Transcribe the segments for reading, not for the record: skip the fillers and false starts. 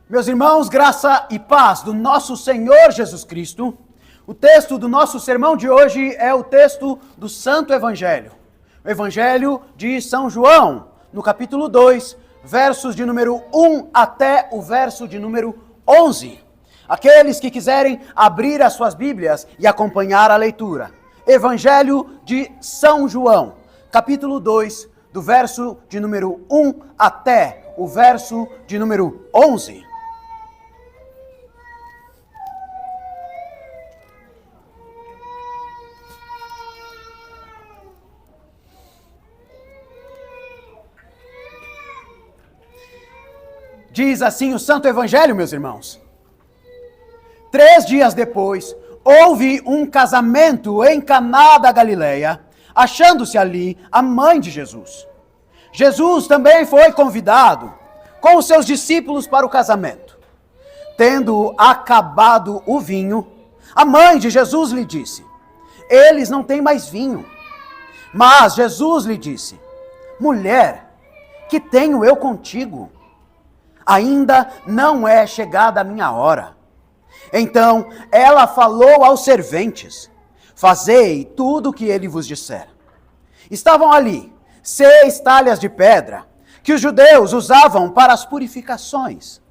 Meus irmãos, graça e paz do nosso Senhor Jesus Cristo. O texto do nosso sermão de hoje é o texto do Santo Evangelho. O Evangelho de São João, no capítulo 2, versos de número 1 até o verso de número 11. Aqueles que quiserem abrir as suas Bíblias e acompanhar a leitura. Evangelho de São João, capítulo 2, do verso de número 1 até o verso de número 11. Diz assim o Santo Evangelho, meus irmãos. 3 dias depois, houve um casamento em Caná da Galileia, achando-se ali a mãe de Jesus. Jesus também foi convidado com os seus discípulos para o casamento. Tendo acabado o vinho, a mãe de Jesus lhe disse: eles não têm mais vinho. Mas Jesus lhe disse: mulher, que tenho eu contigo? Ainda não é chegada a minha hora. Então ela falou aos serventes: fazei tudo o que ele vos disser. Estavam ali 6 talhas de pedra, que os judeus usavam para as purificações,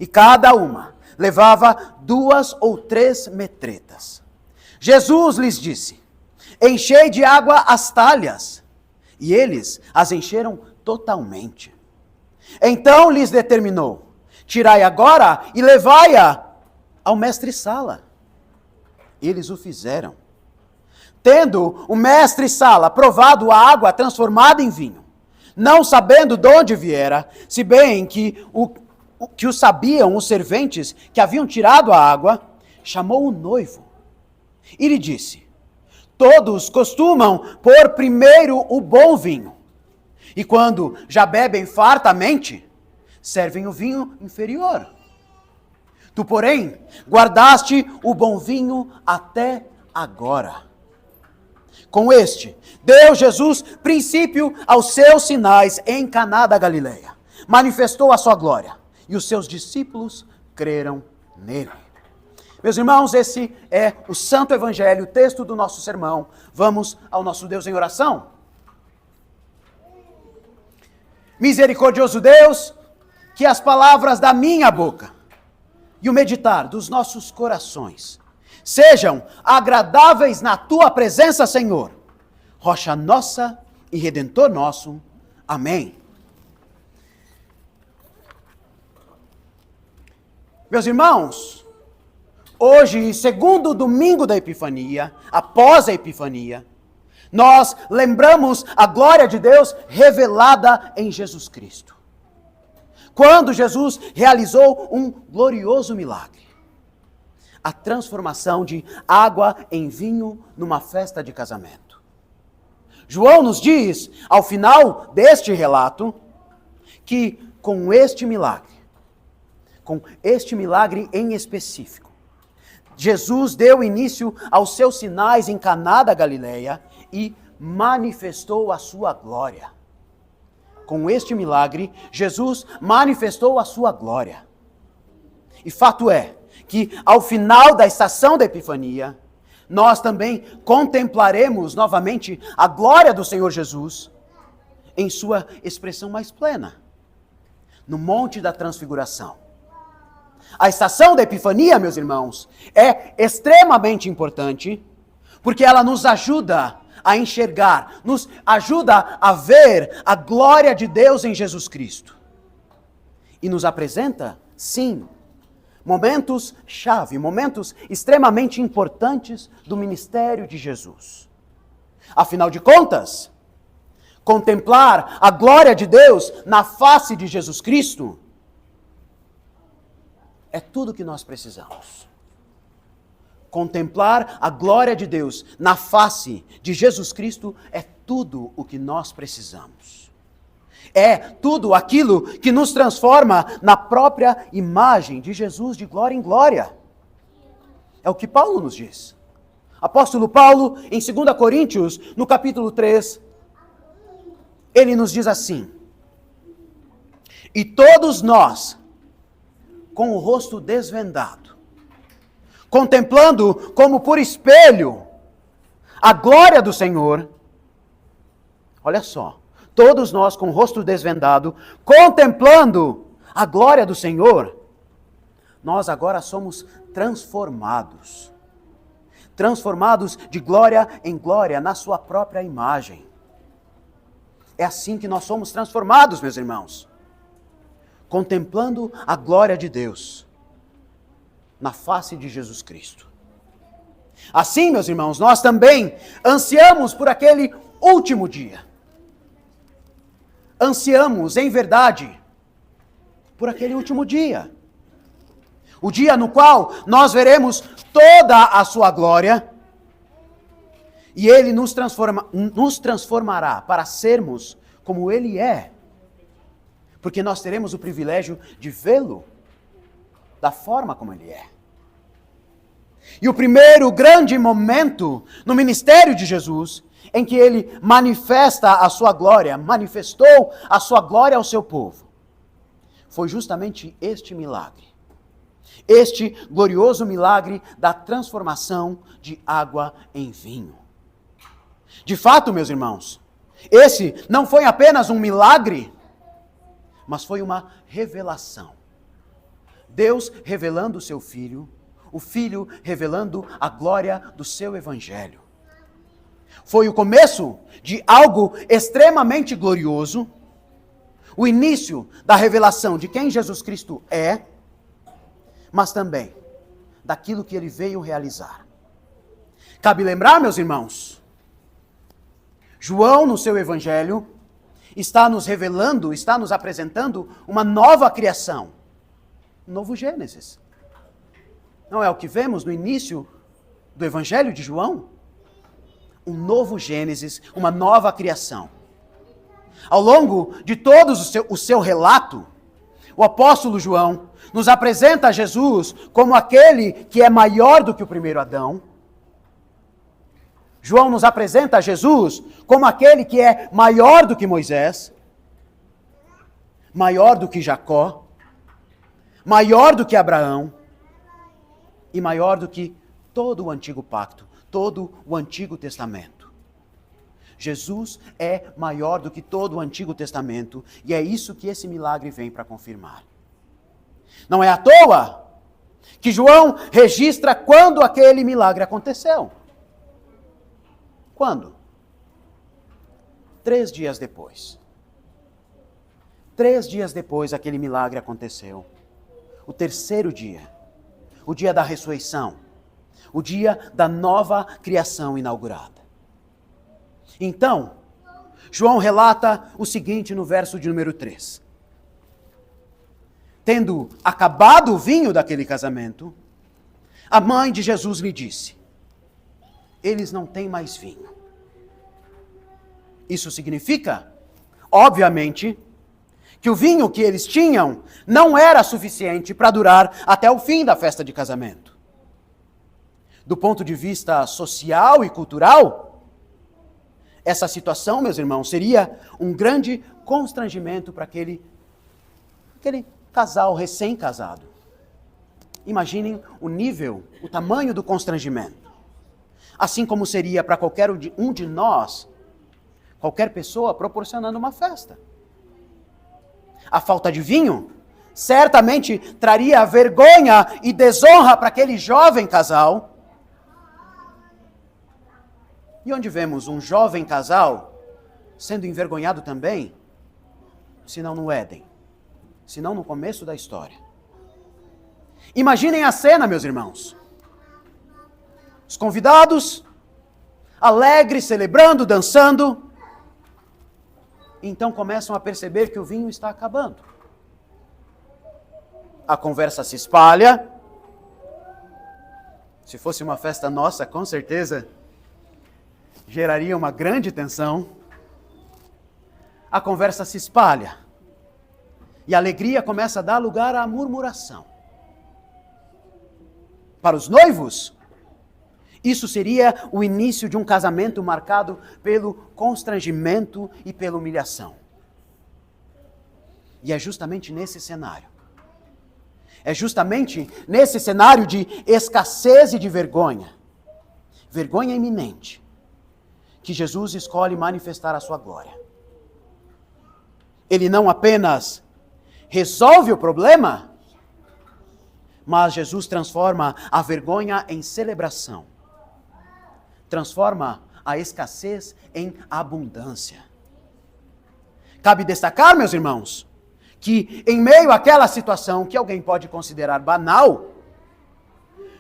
e cada uma levava 2 ou 3 metretas. Jesus lhes disse: enchei de água as talhas, e eles as encheram totalmente. Então lhes determinou: tirai agora e levai-a ao mestre-sala. Eles o fizeram. Tendo o mestre-sala provado a água transformada em vinho, não sabendo de onde viera, se bem que o sabiam os serventes que haviam tirado a água, chamou o noivo e lhe disse: todos costumam pôr primeiro o bom vinho, e quando já bebem fartamente, servem o vinho inferior. Tu, porém, guardaste o bom vinho até agora. Com este, deu Jesus princípio aos seus sinais em Caná da Galileia. Manifestou a sua glória, e os seus discípulos creram nele. Meus irmãos, esse é o Santo Evangelho, o texto do nosso sermão. Vamos ao nosso Deus em oração? Misericordioso Deus, que as palavras da minha boca e o meditar dos nossos corações sejam agradáveis na tua presença, Senhor, rocha nossa e redentor nosso. Amém. Meus irmãos, hoje, segundo domingo da Epifania, após a Epifania, nós lembramos a glória de Deus revelada em Jesus Cristo. Quando Jesus realizou um glorioso milagre, a transformação de água em vinho numa festa de casamento. João nos diz, ao final deste relato, que com este milagre em específico, Jesus deu início aos seus sinais em Caná da Galileia e manifestou a sua glória. Com este milagre, Jesus manifestou a sua glória. E fato é que, ao final da estação da Epifania, nós também contemplaremos novamente a glória do Senhor Jesus em sua expressão mais plena, no Monte da Transfiguração. A estação da Epifania, meus irmãos, é extremamente importante, porque ela nos ajuda a enxergar, nos ajuda a ver a glória de Deus em Jesus Cristo. E nos apresenta, sim, momentos-chave, momentos extremamente importantes do ministério de Jesus. Afinal de contas, contemplar a glória de Deus na face de Jesus Cristo é tudo que nós precisamos. Contemplar a glória de Deus na face de Jesus Cristo é tudo o que nós precisamos. É tudo aquilo que nos transforma na própria imagem de Jesus de glória em glória. É o que Paulo nos diz. Apóstolo Paulo, em 2 Coríntios, no capítulo 3, ele nos diz assim: e todos nós, com o rosto desvendado, contemplando como por espelho a glória do Senhor. Olha só, todos nós com o rosto desvendado, contemplando a glória do Senhor, nós agora somos transformados. Transformados de glória em glória na sua própria imagem. É assim que nós somos transformados, meus irmãos. Contemplando a glória de Deus na face de Jesus Cristo. Assim, meus irmãos, nós também ansiamos por aquele último dia. Ansiamos, em verdade, por aquele último dia. O dia no qual nós veremos toda a sua glória e Ele nos transformará para sermos como Ele é. Porque nós teremos o privilégio de vê-lo da forma como Ele é. E o primeiro grande momento no ministério de Jesus, em que Ele manifesta a sua glória, manifestou a sua glória ao seu povo, foi justamente este milagre. Este glorioso milagre da transformação de água em vinho. De fato, meus irmãos, esse não foi apenas um milagre, mas foi uma revelação. Deus revelando o seu Filho, o Filho revelando a glória do seu Evangelho. Foi o começo de algo extremamente glorioso, o início da revelação de quem Jesus Cristo é, mas também daquilo que Ele veio realizar. Cabe lembrar, meus irmãos, João no seu Evangelho está nos revelando, está nos apresentando uma nova criação, um novo Gênesis. Não é o que vemos no início do Evangelho de João? Um novo Gênesis, uma nova criação. Ao longo de todo o seu relato, o apóstolo João nos apresenta Jesus como aquele que é maior do que o primeiro Adão. João nos apresenta Jesus como aquele que é maior do que Moisés, maior do que Jacó, maior do que Abraão e maior do que todo o antigo pacto, todo o Antigo Testamento. Jesus é maior do que todo o Antigo Testamento e é isso que esse milagre vem para confirmar. Não é à toa que João registra quando aquele milagre aconteceu. Quando? 3 dias depois. 3 dias depois aquele milagre aconteceu. O terceiro dia. O dia da ressurreição. O dia da nova criação inaugurada. Então, João relata o seguinte no verso de número 3. Tendo acabado o vinho daquele casamento, a mãe de Jesus lhe disse: eles não têm mais vinho. Isso significa, obviamente, que o vinho que eles tinham não era suficiente para durar até o fim da festa de casamento. Do ponto de vista social e cultural, essa situação, meus irmãos, seria um grande constrangimento para aquele casal recém-casado. Imaginem o nível, o tamanho do constrangimento. Assim como seria para qualquer um de nós, qualquer pessoa proporcionando uma festa. A falta de vinho certamente traria vergonha e desonra para aquele jovem casal. E onde vemos um jovem casal sendo envergonhado também, se não no Éden, se não no começo da história. Imaginem a cena, meus irmãos. Os convidados, alegres, celebrando, dançando, então começam a perceber que o vinho está acabando. A conversa se espalha. Se fosse uma festa nossa, com certeza geraria uma grande tensão. A conversa se espalha. E a alegria começa a dar lugar à murmuração. Para os noivos, isso seria o início de um casamento marcado pelo constrangimento e pela humilhação. E é justamente nesse cenário, É justamente nesse cenário de escassez e de vergonha iminente, que Jesus escolhe manifestar a sua glória. Ele não apenas resolve o problema, mas Jesus transforma a vergonha em celebração. Transforma a escassez em abundância. Cabe destacar, meus irmãos, que em meio àquela situação que alguém pode considerar banal,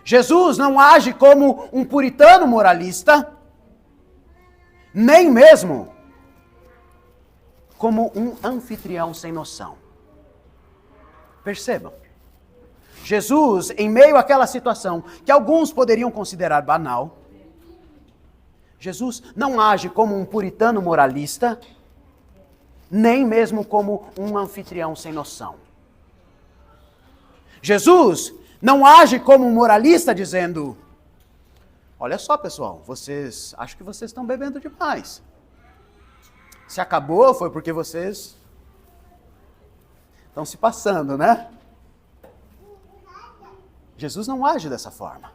Jesus não age como um puritano moralista, nem mesmo como um anfitrião sem noção. Percebam, Jesus, em meio àquela situação que alguns poderiam considerar banal, Jesus não age como um puritano moralista, nem mesmo como um anfitrião sem noção. Jesus não age como um moralista dizendo: olha só, pessoal, acho que vocês estão bebendo demais. Se acabou, foi porque vocês estão se passando, né? Jesus não age dessa forma.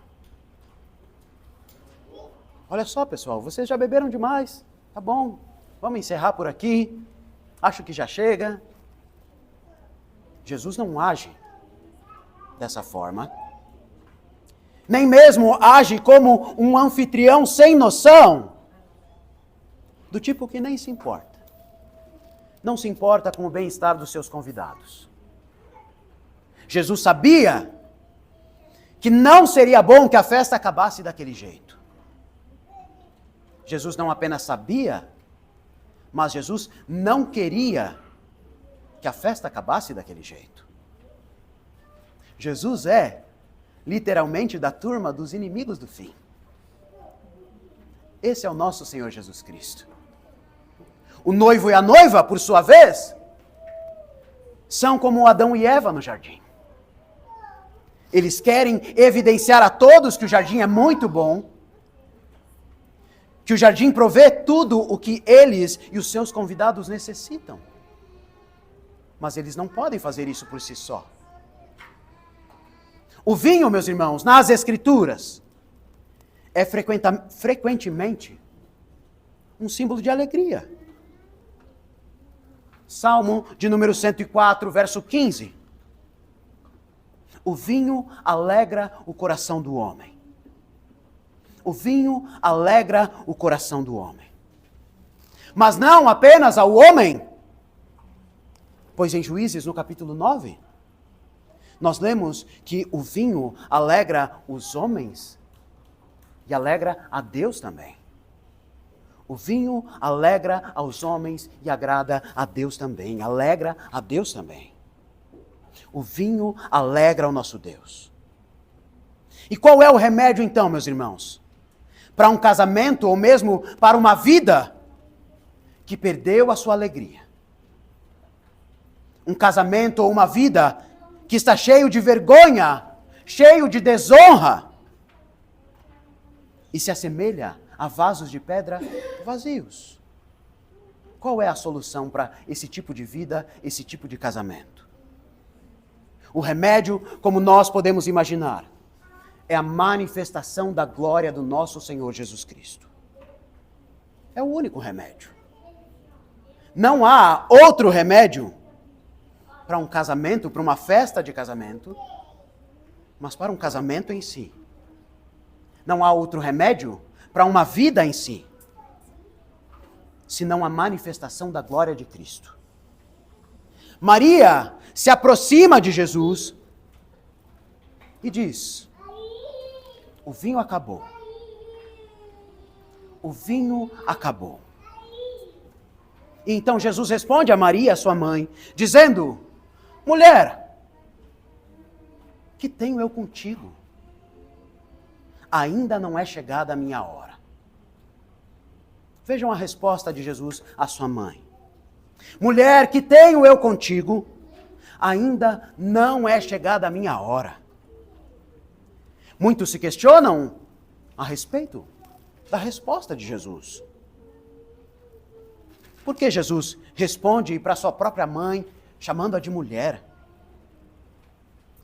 Olha só, pessoal, vocês já beberam demais. Tá bom, vamos encerrar por aqui. Acho que já chega. Jesus não age dessa forma. Nem mesmo age como um anfitrião sem noção, do tipo que nem se importa. Não se importa com o bem-estar dos seus convidados. Jesus sabia que não seria bom que a festa acabasse daquele jeito. Jesus não apenas sabia, mas Jesus não queria que a festa acabasse daquele jeito. Jesus é, literalmente, da turma dos inimigos do fim. Esse é o nosso Senhor Jesus Cristo. O noivo e a noiva, por sua vez, são como Adão e Eva no jardim. Eles querem evidenciar a todos que o jardim é muito bom, que o jardim provê tudo o que eles e os seus convidados necessitam. Mas eles não podem fazer isso por si só. O vinho, meus irmãos, nas Escrituras, é frequentemente um símbolo de alegria. Salmo de número 104, verso 15. O vinho alegra o coração do homem. O vinho alegra o coração do homem. Mas não apenas ao homem, pois em Juízes, no capítulo 9, nós lemos que o vinho alegra os homens e alegra a Deus também. O vinho alegra aos homens e agrada a Deus também. Alegra a Deus também. O vinho alegra o nosso Deus. E qual é o remédio então, meus irmãos? Para um casamento ou mesmo para uma vida que perdeu a sua alegria. Um casamento ou uma vida que está cheio de vergonha, cheio de desonra, e se assemelha a vasos de pedra vazios. Qual é a solução para esse tipo de vida, esse tipo de casamento? O remédio, como nós podemos imaginar, é a manifestação da glória do nosso Senhor Jesus Cristo. É o único remédio. Não há outro remédio para um casamento, para uma festa de casamento, mas para um casamento em si. Não há outro remédio para uma vida em si, senão a manifestação da glória de Cristo. Maria se aproxima de Jesus e diz: o vinho acabou. O vinho acabou. E então Jesus responde a Maria, sua mãe, dizendo: mulher, que tenho eu contigo? Ainda não é chegada a minha hora. Vejam a resposta de Jesus à sua mãe. Mulher, que tenho eu contigo? Ainda não é chegada a minha hora. Muitos se questionam a respeito da resposta de Jesus. Por que Jesus responde para sua própria mãe, chamando-a de mulher?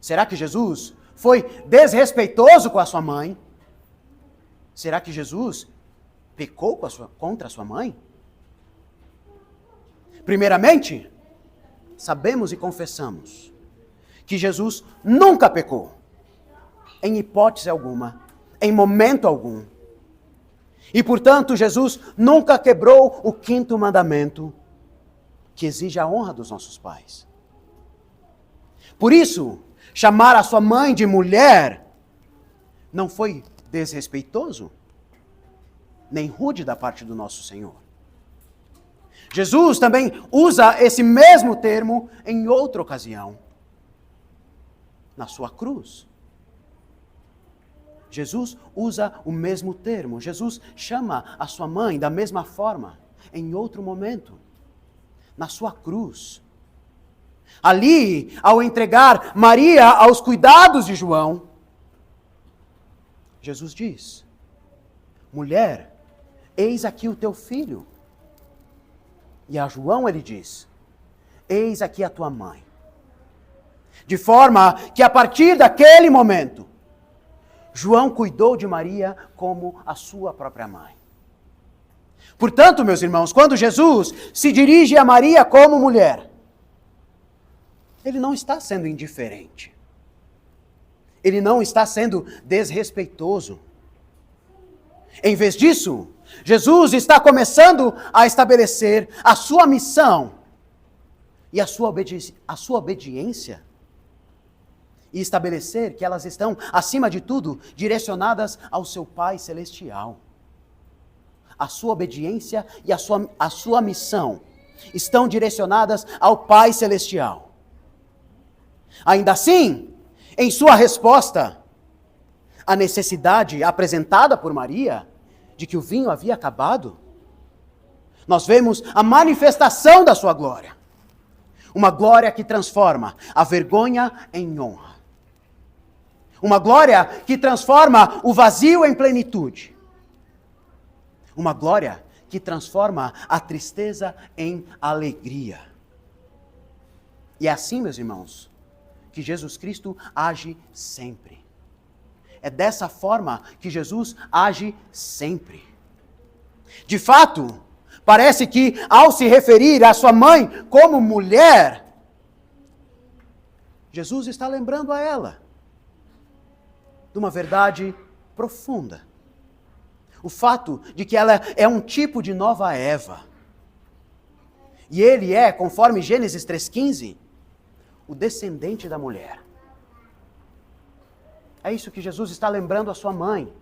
Será que Jesus foi desrespeitoso com a sua mãe? Será que Jesus pecou contra a sua mãe? Primeiramente, sabemos e confessamos que Jesus nunca pecou, em hipótese alguma, em momento algum. E, portanto, Jesus nunca quebrou o 5º mandamento, que exige a honra dos nossos pais. Por isso, chamar a sua mãe de mulher não foi desrespeitoso, nem rude da parte do nosso Senhor. Jesus também usa esse mesmo termo em outra ocasião, na sua cruz. Jesus usa o mesmo termo. Jesus chama a sua mãe da mesma forma, em outro momento, na sua cruz. Ali, ao entregar Maria aos cuidados de João, Jesus diz: mulher, eis aqui o teu filho. E a João ele diz: eis aqui a tua mãe. De forma que a partir daquele momento, João cuidou de Maria como a sua própria mãe. Portanto, meus irmãos, quando Jesus se dirige a Maria como mulher, ele não está sendo indiferente. Ele não está sendo desrespeitoso. Em vez disso, Jesus está começando a estabelecer a sua missão e a sua obediência, e estabelecer que elas estão, acima de tudo, direcionadas ao seu Pai Celestial. A sua obediência e a sua missão estão direcionadas ao Pai Celestial. Ainda assim, em sua resposta à necessidade apresentada por Maria, de que o vinho havia acabado, nós vemos a manifestação da sua glória. Uma glória que transforma a vergonha em honra. Uma glória que transforma o vazio em plenitude. Uma glória que transforma a tristeza em alegria. E é assim, meus irmãos, que Jesus Cristo age sempre. É dessa forma que Jesus age sempre. De fato, parece que ao se referir à sua mãe como mulher, Jesus está lembrando a ela de uma verdade profunda. O fato de que ela é um tipo de nova Eva. E ele é, conforme Gênesis 3,15, o descendente da mulher. É isso que Jesus está lembrando a sua mãe.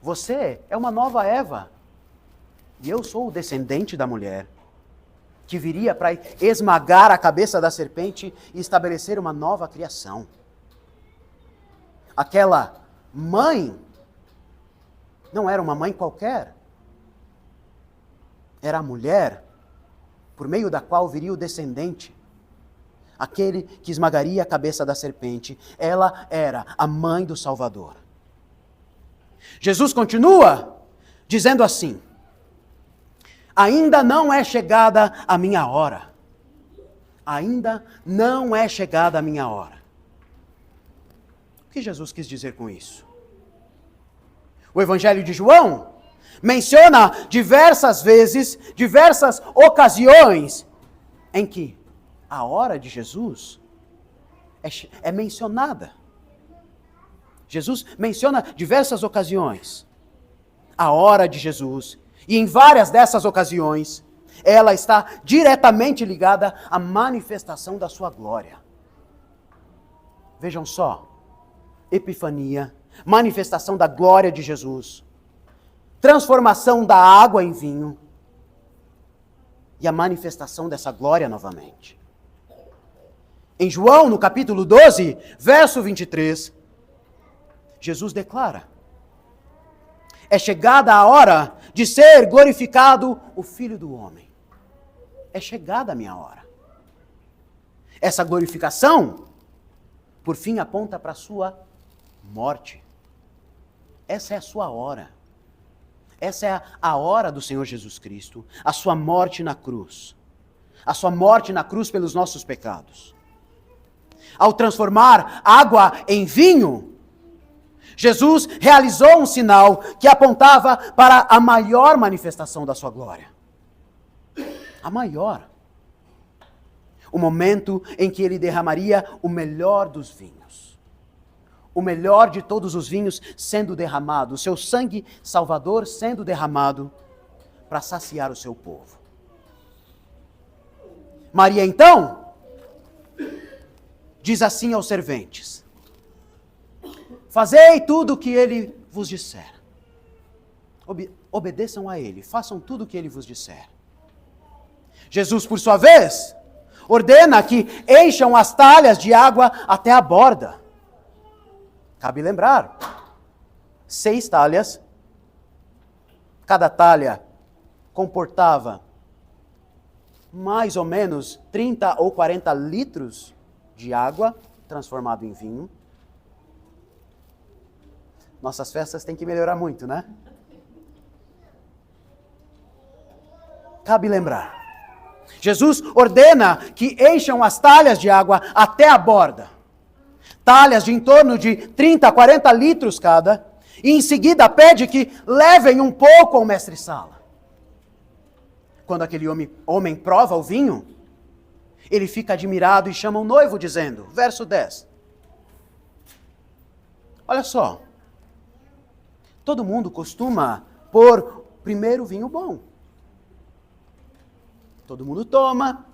Você é uma nova Eva. E eu sou o descendente da mulher, que viria para esmagar a cabeça da serpente e estabelecer uma nova criação. Aquela mãe não era uma mãe qualquer. Era a mulher por meio da qual viria o descendente. Aquele que esmagaria a cabeça da serpente. Ela era a mãe do Salvador. Jesus continua dizendo assim: ainda não é chegada a minha hora. Ainda não é chegada a minha hora. O que Jesus quis dizer com isso? O Evangelho de João menciona diversas vezes, diversas ocasiões em que a hora de Jesus é mencionada. Jesus menciona diversas ocasiões a hora de Jesus, e em várias dessas ocasiões ela está diretamente ligada à manifestação da sua glória. Vejam só: Epifania, manifestação da glória de Jesus, transformação da água em vinho e a manifestação dessa glória novamente. Em João, no capítulo 12, verso 23, Jesus declara: é chegada a hora de ser glorificado o Filho do Homem. É chegada a minha hora. Essa glorificação, por fim, aponta para a sua morte. Essa é a sua hora. Essa é a hora do Senhor Jesus Cristo, a sua morte na cruz. A sua morte na cruz pelos nossos pecados. Ao transformar água em vinho, Jesus realizou um sinal que apontava para a maior manifestação da sua glória. A maior. O momento em que ele derramaria o melhor dos vinhos. O melhor de todos os vinhos sendo derramado, o seu sangue salvador sendo derramado para saciar o seu povo. Maria, então, diz assim aos serventes: fazei tudo o que ele vos disser. Obedeçam a ele, façam tudo o que ele vos disser. Jesus, por sua vez, ordena que encham as talhas de água até a borda. Cabe lembrar, 6 talhas, cada talha comportava mais ou menos 30 ou 40 litros de água transformado em vinho. Nossas festas têm que melhorar muito, né? Cabe lembrar, Jesus ordena que encham as talhas de água até a borda. Talhas de em torno de 30 a 40 litros cada. E em seguida pede que levem um pouco ao mestre-sala. Quando aquele homem prova o vinho, ele fica admirado e chama o noivo dizendo, verso 10. Olha só. Todo mundo costuma pôr primeiro vinho bom. Todo mundo toma.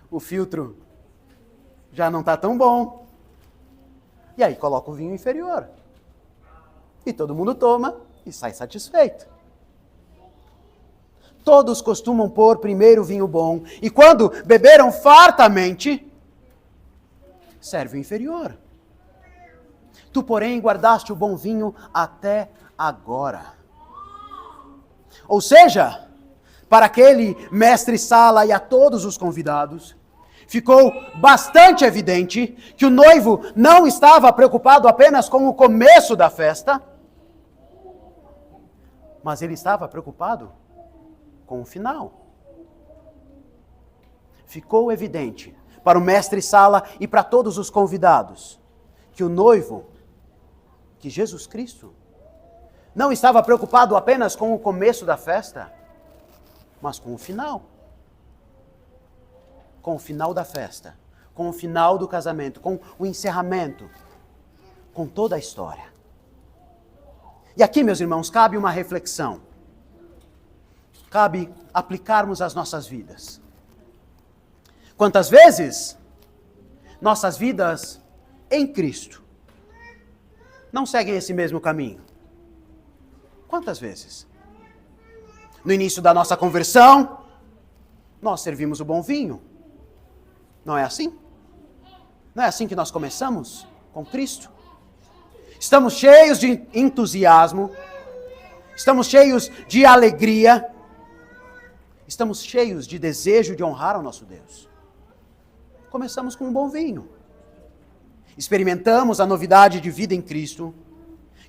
O filtro já não está tão bom. E aí coloca o vinho inferior. E todo mundo toma e sai satisfeito. Todos costumam pôr primeiro vinho bom. E quando beberam fartamente, serve o inferior. Tu, porém, guardaste o bom vinho até agora. Ou seja, para aquele mestre-sala e a todos os convidados, ficou bastante evidente que o noivo não estava preocupado apenas com o começo da festa, mas ele estava preocupado com o final. Ficou evidente para o mestre-sala e para todos os convidados que o noivo, que Jesus Cristo, não estava preocupado apenas com o começo da festa, mas com o final. Com o final da festa, com o final do casamento, com o encerramento, com toda a história. E aqui, meus irmãos, cabe uma reflexão. Cabe aplicarmos às nossas vidas. Quantas vezes nossas vidas em Cristo não seguem esse mesmo caminho? Quantas vezes? No início da nossa conversão, nós servimos o bom vinho. Não é assim? Não é assim que nós começamos com Cristo? Estamos cheios de entusiasmo, estamos cheios de alegria, estamos cheios de desejo de honrar ao nosso Deus. Começamos com um bom vinho. Experimentamos a novidade de vida em Cristo.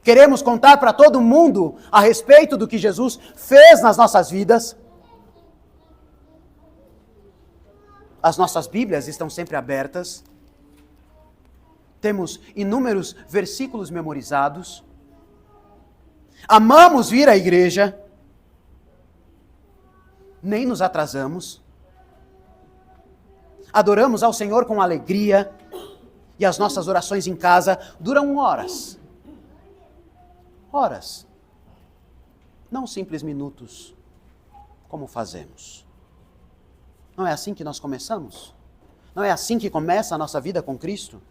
Queremos contar para todo mundo a respeito do que Jesus fez nas nossas vidas. As nossas Bíblias estão sempre abertas. Temos inúmeros versículos memorizados. Amamos vir à igreja. Nem nos atrasamos. Adoramos ao Senhor com alegria. E as nossas orações em casa duram horas. Horas. Não simples minutos, como fazemos. Não é assim que nós começamos? Não é assim que começa a nossa vida com Cristo?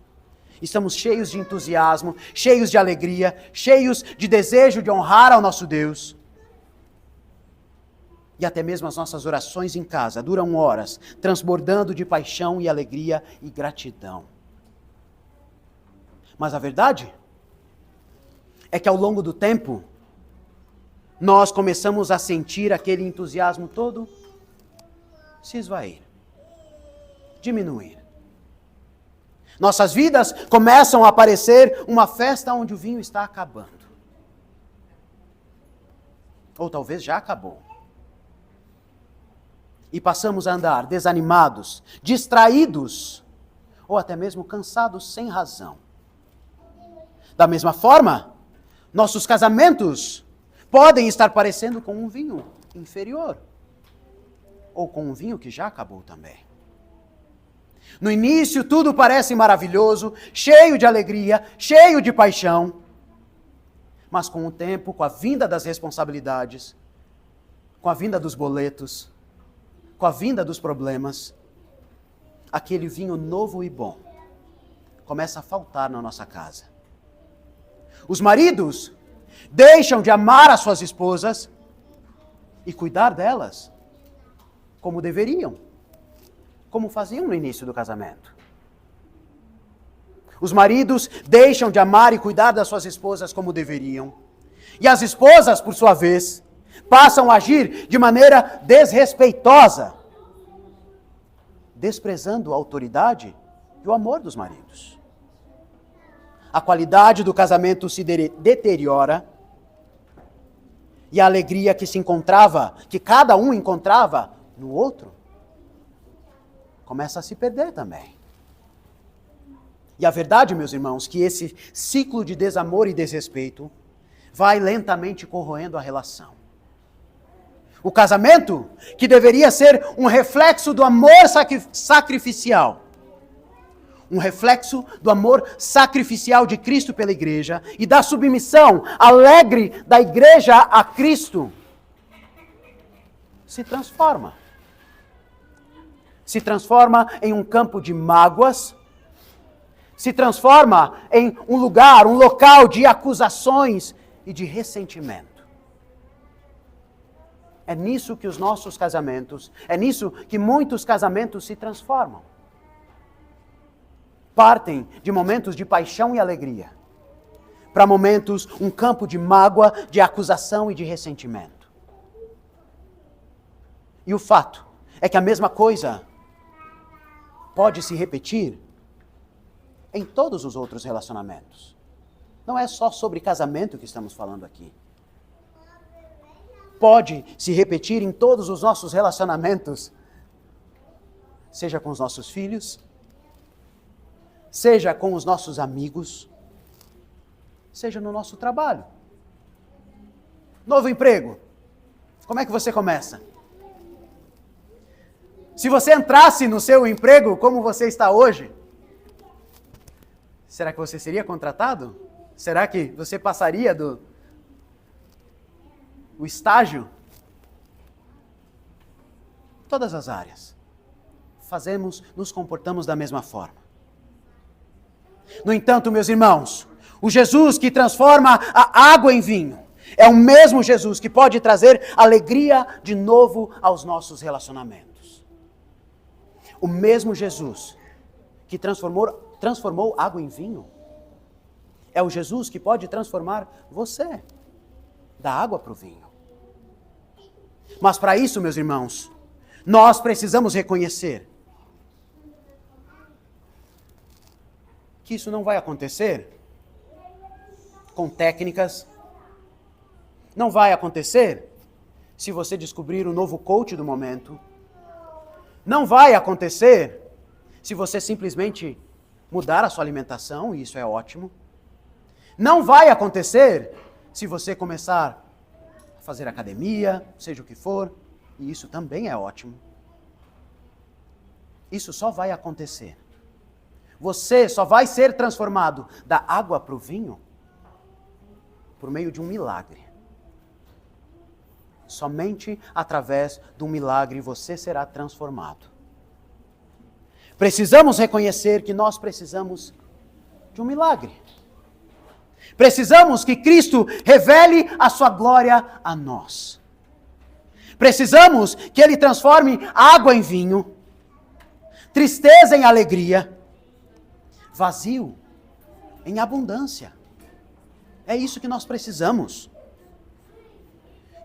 Estamos cheios de entusiasmo, cheios de alegria, cheios de desejo de honrar ao nosso Deus. E até mesmo as nossas orações em casa duram horas, transbordando de paixão e alegria e gratidão. Mas a verdade é que ao longo do tempo, nós começamos a sentir aquele entusiasmo todo se esvair, diminuir. Nossas vidas começam a parecer uma festa onde o vinho está acabando. Ou talvez já acabou. E passamos a andar desanimados, distraídos, ou até mesmo cansados sem razão. Da mesma forma, nossos casamentos podem estar parecendo com um vinho inferior, ou com um vinho que já acabou também. No início tudo parece maravilhoso, cheio de alegria, cheio de paixão, mas com o tempo, com a vinda das responsabilidades, com a vinda dos boletos, com a vinda dos problemas, aquele vinho novo e bom começa a faltar na nossa casa. Os maridos deixam de amar as suas esposas e cuidar delas como deveriam, como faziam no início do casamento. Os maridos deixam de amar e cuidar das suas esposas como deveriam. E as esposas, por sua vez, passam a agir de maneira desrespeitosa, desprezando a autoridade e o amor dos maridos. A qualidade do casamento se deteriora e a alegria que cada um encontrava no outro, começa a se perder também. E a verdade, meus irmãos, que esse ciclo de desamor e desrespeito vai lentamente corroendo a relação. O casamento, que deveria ser um reflexo do amor sacrificial, um reflexo do amor sacrificial de Cristo pela igreja e da submissão alegre da igreja a Cristo, se transforma. Se transforma em um campo de mágoas, se transforma em um local de acusações e de ressentimento. É nisso que os nossos casamentos, é nisso que muitos casamentos se transformam. Partem de momentos de paixão e alegria para momentos, um campo de mágoa, de acusação e de ressentimento. E o fato é que a mesma coisa pode se repetir em todos os outros relacionamentos. Não é só sobre casamento que estamos falando aqui. Pode se repetir em todos os nossos relacionamentos, seja com os nossos filhos, seja com os nossos amigos, seja no nosso trabalho. Novo emprego. Como é que você começa? Se você entrasse no seu emprego como você está hoje, será que você seria contratado? Será que você passaria o estágio? Todas as áreas. Nos comportamos da mesma forma. No entanto, meus irmãos, o Jesus que transforma a água em vinho é o mesmo Jesus que pode trazer alegria de novo aos nossos relacionamentos. O mesmo Jesus que transformou água em vinho é o Jesus que pode transformar você da água para o vinho. Mas para isso, meus irmãos, nós precisamos reconhecer que isso não vai acontecer com técnicas, não vai acontecer se você descobrir o novo coach do momento, não vai acontecer se você simplesmente mudar a sua alimentação, e isso é ótimo. Não vai acontecer se você começar a fazer academia, seja o que for, e isso também é ótimo. Isso só vai acontecer. Você só vai ser transformado da água para o vinho por meio de um milagre. Somente através de um milagre você será transformado. Precisamos reconhecer que nós precisamos de um milagre. Precisamos que Cristo revele a sua glória a nós. Precisamos que Ele transforme água em vinho, tristeza em alegria, vazio em abundância. É isso que nós precisamos.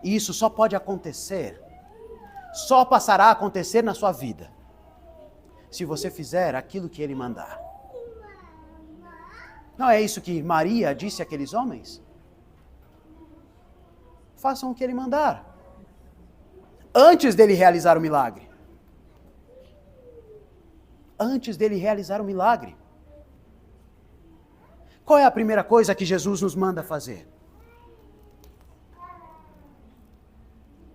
E isso só pode acontecer, só passará a acontecer na sua vida, se você fizer aquilo que Ele mandar. Não é isso que Maria disse àqueles homens? Façam o que Ele mandar, antes dele realizar o milagre. antes dele realizar o milagre. Qual é a primeira coisa que Jesus nos manda fazer?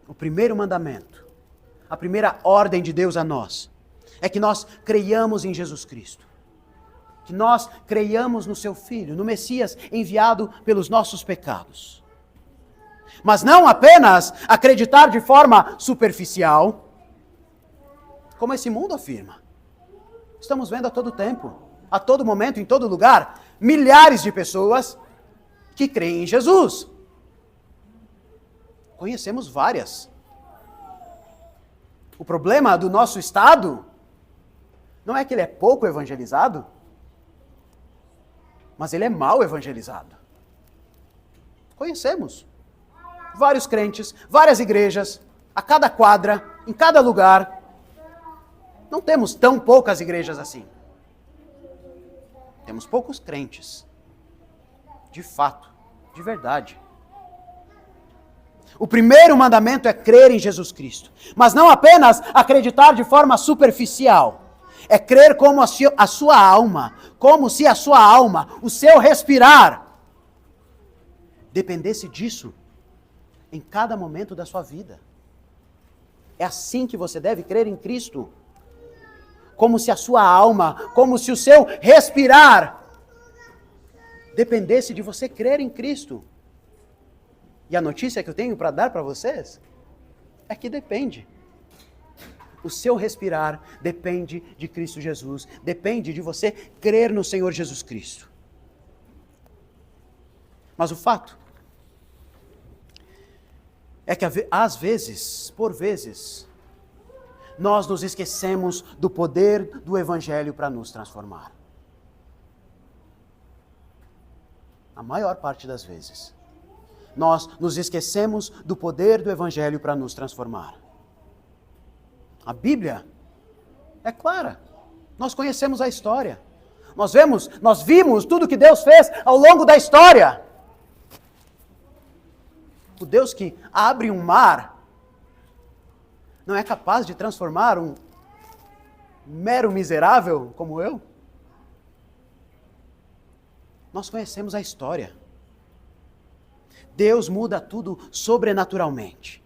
O primeiro mandamento, a primeira ordem de Deus a nós, é que nós creiamos em Jesus Cristo. Que nós creiamos no seu Filho, no Messias enviado pelos nossos pecados. Mas não apenas acreditar de forma superficial, como esse mundo afirma. Estamos vendo a todo tempo, a todo momento, em todo lugar, milhares de pessoas que creem em Jesus. Conhecemos várias. O problema do nosso estado não é que ele é pouco evangelizado, mas ele é mal evangelizado. Conhecemos vários crentes, várias igrejas, a cada quadra, em cada lugar. Não temos tão poucas igrejas assim. Temos poucos crentes. De fato, de verdade. O primeiro mandamento é crer em Jesus Cristo. Mas não apenas acreditar de forma superficial. É crer como a sua alma, como se a sua alma, o seu respirar, dependesse disso em cada momento da sua vida. É assim que você deve crer em Cristo. Como se a sua alma, como se o seu respirar dependesse de você crer em Cristo. E a notícia que eu tenho para dar para vocês é que depende. O seu respirar depende de Cristo Jesus, depende de você crer no Senhor Jesus Cristo. Mas o fato é que às vezes, por vezes, nós nos esquecemos do poder do Evangelho para nos transformar. A maior parte das vezes, nós nos esquecemos do poder do Evangelho para nos transformar. A Bíblia é clara. Nós conhecemos a história. Nós vimos tudo que Deus fez ao longo da história. O Deus que abre um mar não é capaz de transformar um mero miserável como eu? Nós conhecemos a história. Deus muda tudo sobrenaturalmente.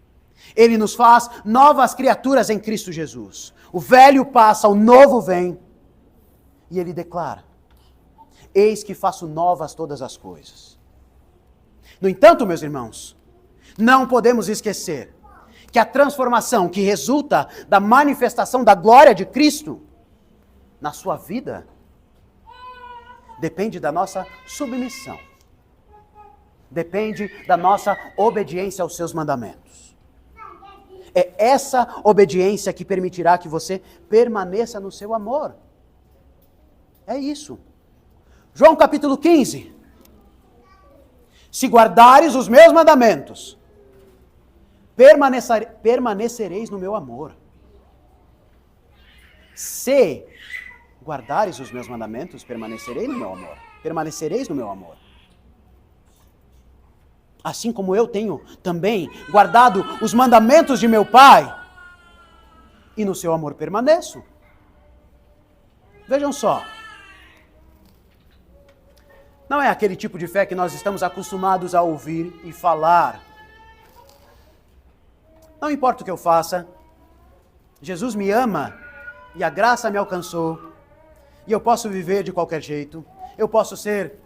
Ele nos faz novas criaturas em Cristo Jesus. O velho passa, o novo vem. E ele declara: eis que faço novas todas as coisas. No entanto, meus irmãos, não podemos esquecer que a transformação que resulta da manifestação da glória de Cristo na sua vida depende da nossa submissão. Depende da nossa obediência aos seus mandamentos. É essa obediência que permitirá que você permaneça no seu amor. É isso. João capítulo 15. Se guardares os meus mandamentos, permanecereis no meu amor. Se guardares os meus mandamentos, permanecereis no meu amor. Permanecereis no meu amor. Assim como eu tenho também guardado os mandamentos de meu Pai, e no seu amor permaneço. Vejam só. Não é aquele tipo de fé que nós estamos acostumados a ouvir e falar. Não importa o que eu faça, Jesus me ama e a graça me alcançou, e eu posso viver de qualquer jeito, eu posso ser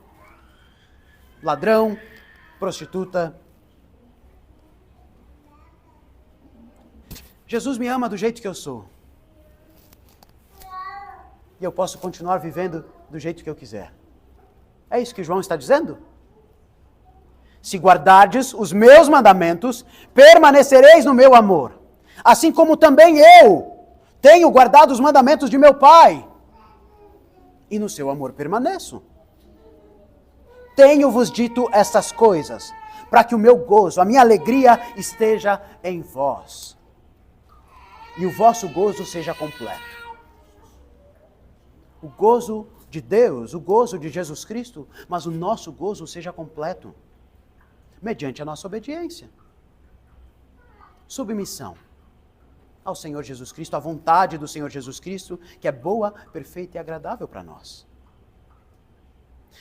ladrão, prostituta. Jesus me ama do jeito que eu sou. E eu posso continuar vivendo do jeito que eu quiser. É isso que João está dizendo? Se guardardes os meus mandamentos, permanecereis no meu amor. Assim como também eu tenho guardado os mandamentos de meu Pai. E no seu amor permaneço. Tenho-vos dito estas coisas, para que o meu gozo, a minha alegria esteja em vós. E o vosso gozo seja completo. O gozo de Deus, o gozo de Jesus Cristo, mas o nosso gozo seja completo. Mediante a nossa obediência. Submissão ao Senhor Jesus Cristo, à vontade do Senhor Jesus Cristo, que é boa, perfeita e agradável para nós.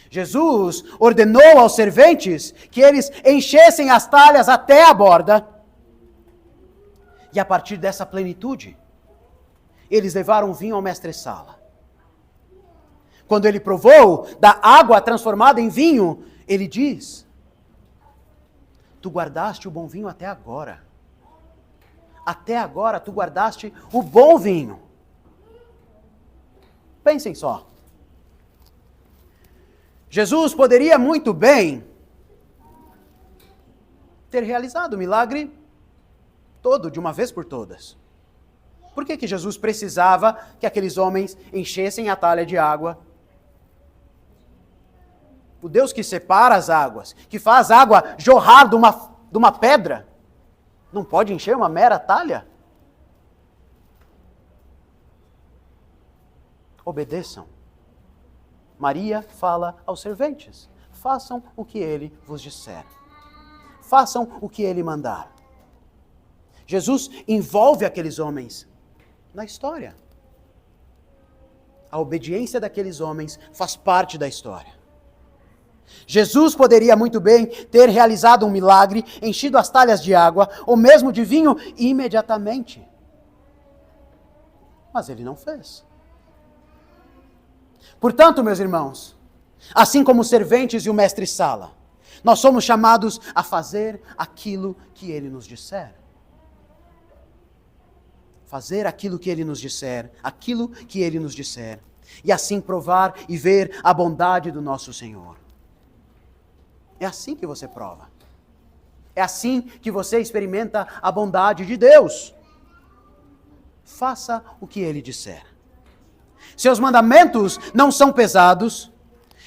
Jesus ordenou aos serventes que eles enchessem as talhas até a borda, e a partir dessa plenitude, eles levaram vinho ao mestre-sala. Quando ele provou da água transformada em vinho, ele diz: tu guardaste o bom vinho até agora. Até agora tu guardaste o bom vinho. Pensem só. Jesus poderia muito bem ter realizado o milagre todo, de uma vez por todas. Por que Jesus precisava que aqueles homens enchessem a talha de água? O Deus que separa as águas, que faz água jorrar de uma pedra, não pode encher uma mera talha? Obedeçam. Maria fala aos serventes: façam o que ele vos disser. Façam o que ele mandar. Jesus envolve aqueles homens na história. A obediência daqueles homens faz parte da história. Jesus poderia muito bem ter realizado um milagre, enchido as talhas de água, ou mesmo de vinho, imediatamente. Mas ele não fez. Portanto, meus irmãos, assim como os serventes e o mestre-sala, nós somos chamados a fazer aquilo que ele nos disser. Fazer aquilo que ele nos disser, aquilo que ele nos disser, e assim provar e ver a bondade do nosso Senhor. É assim que você prova. É assim que você experimenta a bondade de Deus. Faça o que ele disser. Seus mandamentos não são pesados,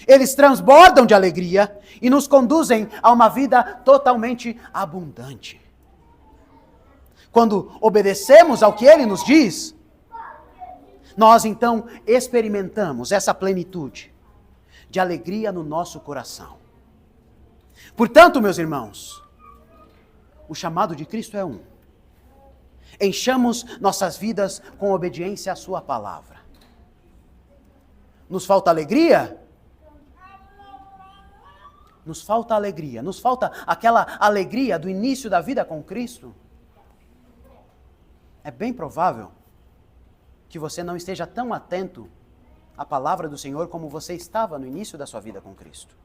eles transbordam de alegria e nos conduzem a uma vida totalmente abundante. Quando obedecemos ao que ele nos diz, nós então experimentamos essa plenitude de alegria no nosso coração. Portanto, meus irmãos, o chamado de Cristo é um: enchamos nossas vidas com obediência à sua palavra. Nos falta alegria? Nos falta alegria. Nos falta aquela alegria do início da vida com Cristo? É bem provável que você não esteja tão atento à palavra do Senhor como você estava no início da sua vida com Cristo.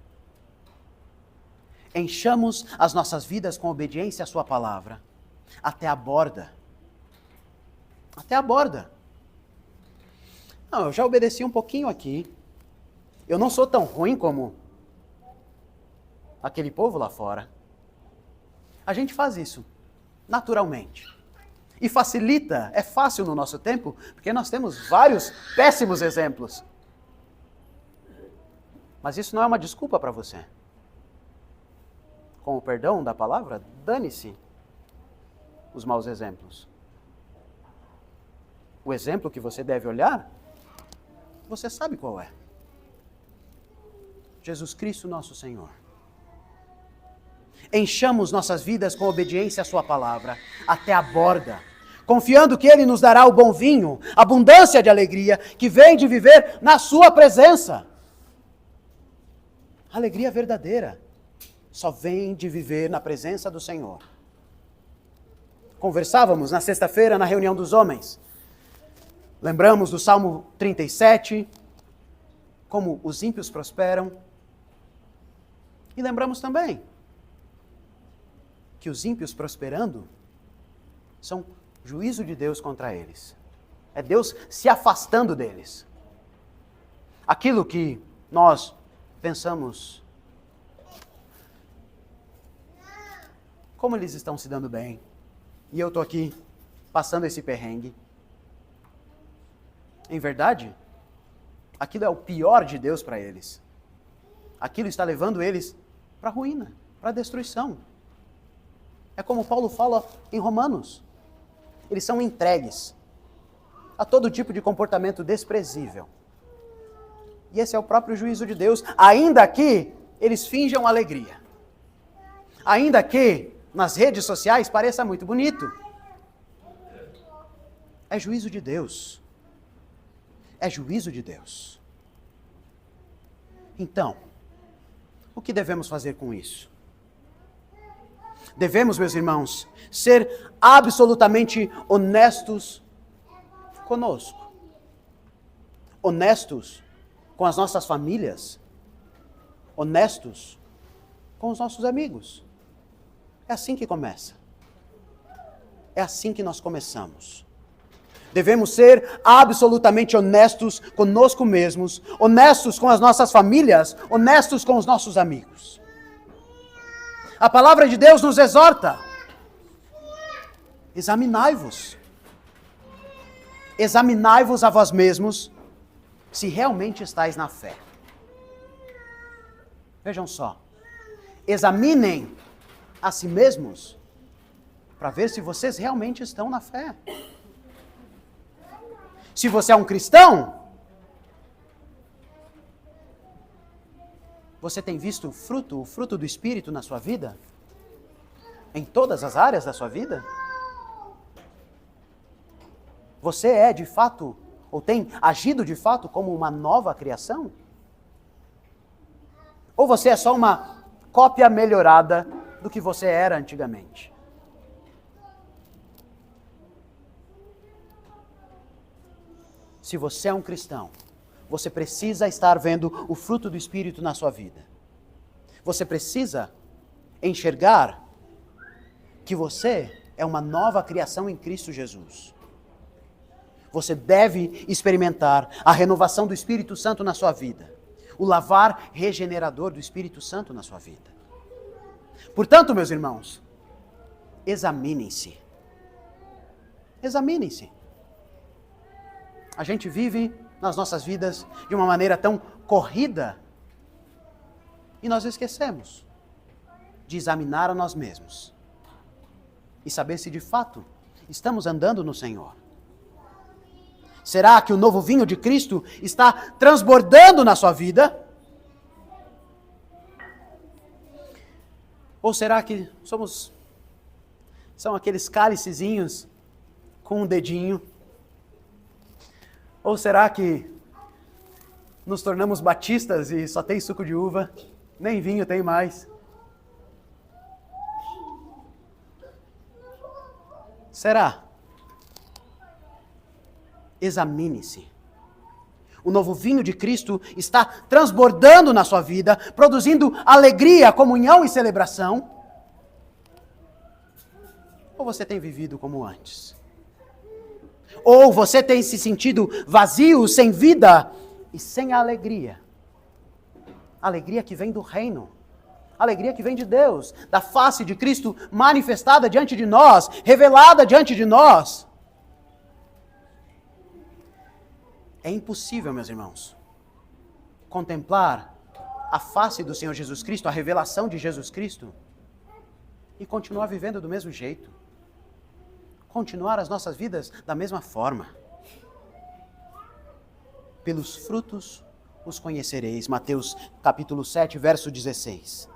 Enchamos as nossas vidas com obediência à sua palavra, até a borda. Até a borda. Não, eu já obedeci um pouquinho aqui. Eu não sou tão ruim como aquele povo lá fora. A gente faz isso naturalmente. E facilita, é fácil no nosso tempo, porque nós temos vários péssimos exemplos. Mas isso não é uma desculpa para você. Com o perdão da palavra, dane-se os maus exemplos. O exemplo que você deve olhar, você sabe qual é. Jesus Cristo, nosso Senhor. Enchamos nossas vidas com obediência à sua palavra, até a borda, confiando que ele nos dará o bom vinho, abundância de alegria, que vem de viver na sua presença. Alegria verdadeira só vem de viver na presença do Senhor. Conversávamos na sexta-feira na reunião dos homens. Lembramos do Salmo 37, como os ímpios prosperam. E lembramos também que os ímpios prosperando são juízo de Deus contra eles. É Deus se afastando deles. Aquilo que nós pensamos: como eles estão se dando bem, e eu estou aqui passando esse perrengue. Em verdade, aquilo é o pior de Deus para eles. Aquilo está levando eles para a ruína, para a destruição. É como Paulo fala em Romanos. Eles são entregues a todo tipo de comportamento desprezível. E esse é o próprio juízo de Deus, ainda que eles finjam alegria. Ainda que nas redes sociais pareça muito bonito. É juízo de Deus. É juízo de Deus. Então, o que devemos fazer com isso? Devemos, meus irmãos, ser absolutamente honestos conosco. Honestos com as nossas famílias. Honestos com os nossos amigos. É assim que começa. É assim que nós começamos. Devemos ser absolutamente honestos conosco mesmos, honestos com as nossas famílias, honestos com os nossos amigos. A palavra de Deus nos exorta. Examinai-vos. Examinai-vos a vós mesmos, se realmente estáis na fé. Vejam só. Examinem a si mesmos, para ver se vocês realmente estão na fé. Se você é um cristão, você tem visto o fruto do Espírito na sua vida? Em todas as áreas da sua vida? Você é de fato, ou tem agido de fato como uma nova criação? Ou você é só uma cópia melhorada do que você era antigamente? Se você é um cristão, você precisa estar vendo o fruto do Espírito na sua vida. Você precisa enxergar que você é uma nova criação em Cristo Jesus. Você deve experimentar a renovação do Espírito Santo na sua vida. O lavar regenerador do Espírito Santo na sua vida. Portanto, meus irmãos, examinem-se. Examinem-se. A gente vive nas nossas vidas de uma maneira tão corrida e nós esquecemos de examinar a nós mesmos e saber se de fato estamos andando no Senhor. Será que o novo vinho de Cristo está transbordando na sua vida? Ou será que são aqueles cálicezinhos com um dedinho? Ou será que nos tornamos batistas e só tem suco de uva, nem vinho tem mais? Será? Examine-se. O novo vinho de Cristo está transbordando na sua vida, produzindo alegria, comunhão e celebração? Ou você tem vivido como antes? Ou você tem se sentido vazio, sem vida e sem alegria? Alegria que vem do reino. Alegria que vem de Deus, da face de Cristo manifestada diante de nós, revelada diante de nós. É impossível, meus irmãos, contemplar a face do Senhor Jesus Cristo, a revelação de Jesus Cristo, e continuar vivendo do mesmo jeito. Continuar as nossas vidas da mesma forma. Pelos frutos os conhecereis. Mateus capítulo 7, verso 16.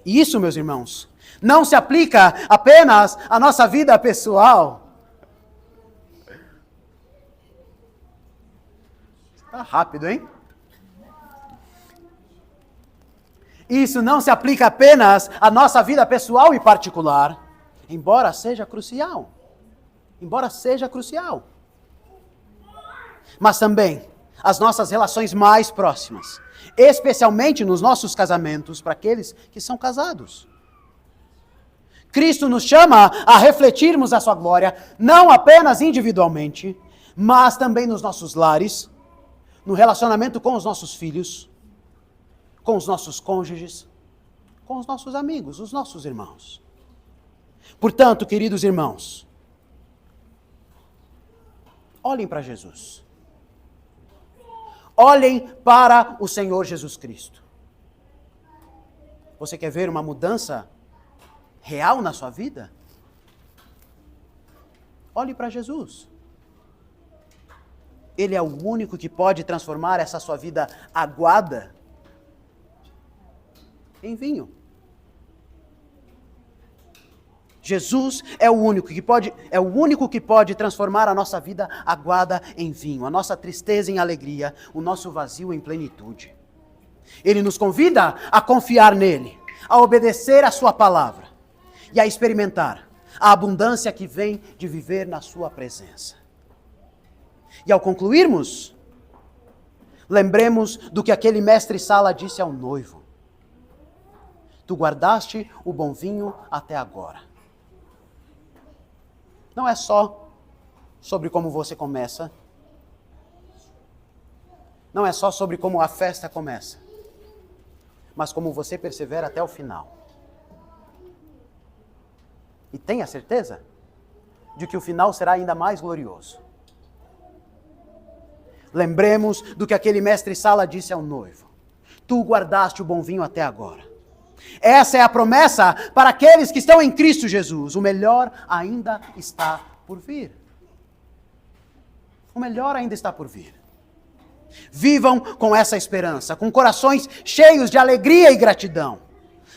E isso, meus irmãos, não se aplica apenas à nossa vida pessoal. Está rápido, hein? Isso não se aplica apenas à nossa vida pessoal e particular, embora seja crucial. Embora seja crucial. Mas também às nossas relações mais próximas, especialmente nos nossos casamentos, para aqueles que são casados. Cristo nos chama a refletirmos a sua glória, não apenas individualmente, mas também nos nossos lares, no relacionamento com os nossos filhos, com os nossos cônjuges, com os nossos amigos, os nossos irmãos. Portanto, queridos irmãos, olhem para Jesus. Olhem para o Senhor Jesus Cristo. Você quer ver uma mudança real na sua vida? Olhe para Jesus. Ele é o único que pode transformar essa sua vida aguada em vinho. Jesus é o único que pode transformar a nossa vida aguada em vinho, a nossa tristeza em alegria, o nosso vazio em plenitude. Ele nos convida a confiar nele, a obedecer a sua palavra e a experimentar a abundância que vem de viver na sua presença. E ao concluirmos, lembremos do que aquele mestre-sala disse ao noivo: tu guardaste o bom vinho até agora. Não é só sobre como você começa. Não é só sobre como a festa começa. Mas como você persevera até o final. E tenha certeza de que o final será ainda mais glorioso. Lembremos do que aquele mestre-sala disse ao noivo: tu guardaste o bom vinho até agora. Essa é a promessa para aqueles que estão em Cristo Jesus. O melhor ainda está por vir. O melhor ainda está por vir. Vivam com essa esperança, com corações cheios de alegria e gratidão,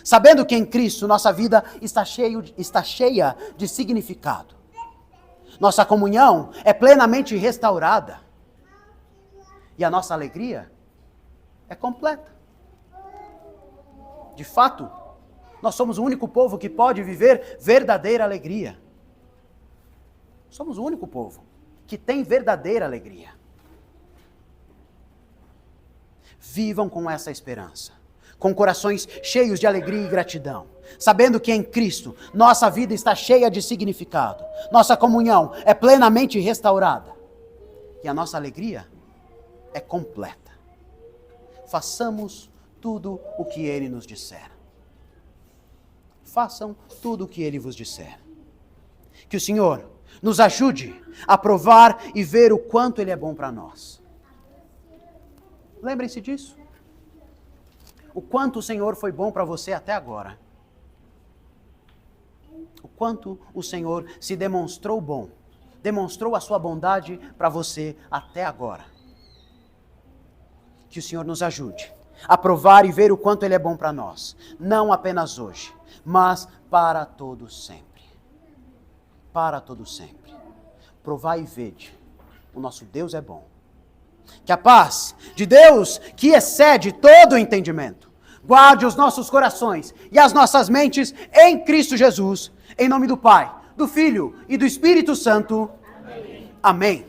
sabendo que em Cristo nossa vida está cheia de significado. Nossa comunhão é plenamente restaurada e a nossa alegria é completa. De fato, nós somos o único povo que pode viver verdadeira alegria. Somos o único povo que tem verdadeira alegria. Vivam com essa esperança, com corações cheios de alegria e gratidão, sabendo que em Cristo nossa vida está cheia de significado, nossa comunhão é plenamente restaurada e a nossa alegria é completa. Façamos tudo o que Ele nos disser. Façam tudo o que Ele vos disser. Que o Senhor nos ajude a provar e ver o quanto Ele é bom para nós. Lembrem-se disso. O quanto o Senhor foi bom para você até agora. O quanto o Senhor se demonstrou bom. Demonstrou a sua bondade para você até agora. Que o Senhor nos ajude a provar e ver o quanto Ele é bom para nós. Não apenas hoje, mas para todo sempre. Para todo sempre. Provai e vede. O nosso Deus é bom. Que a paz de Deus, que excede todo o entendimento, guarde os nossos corações e as nossas mentes em Cristo Jesus. Em nome do Pai, do Filho e do Espírito Santo. Amém. Amém.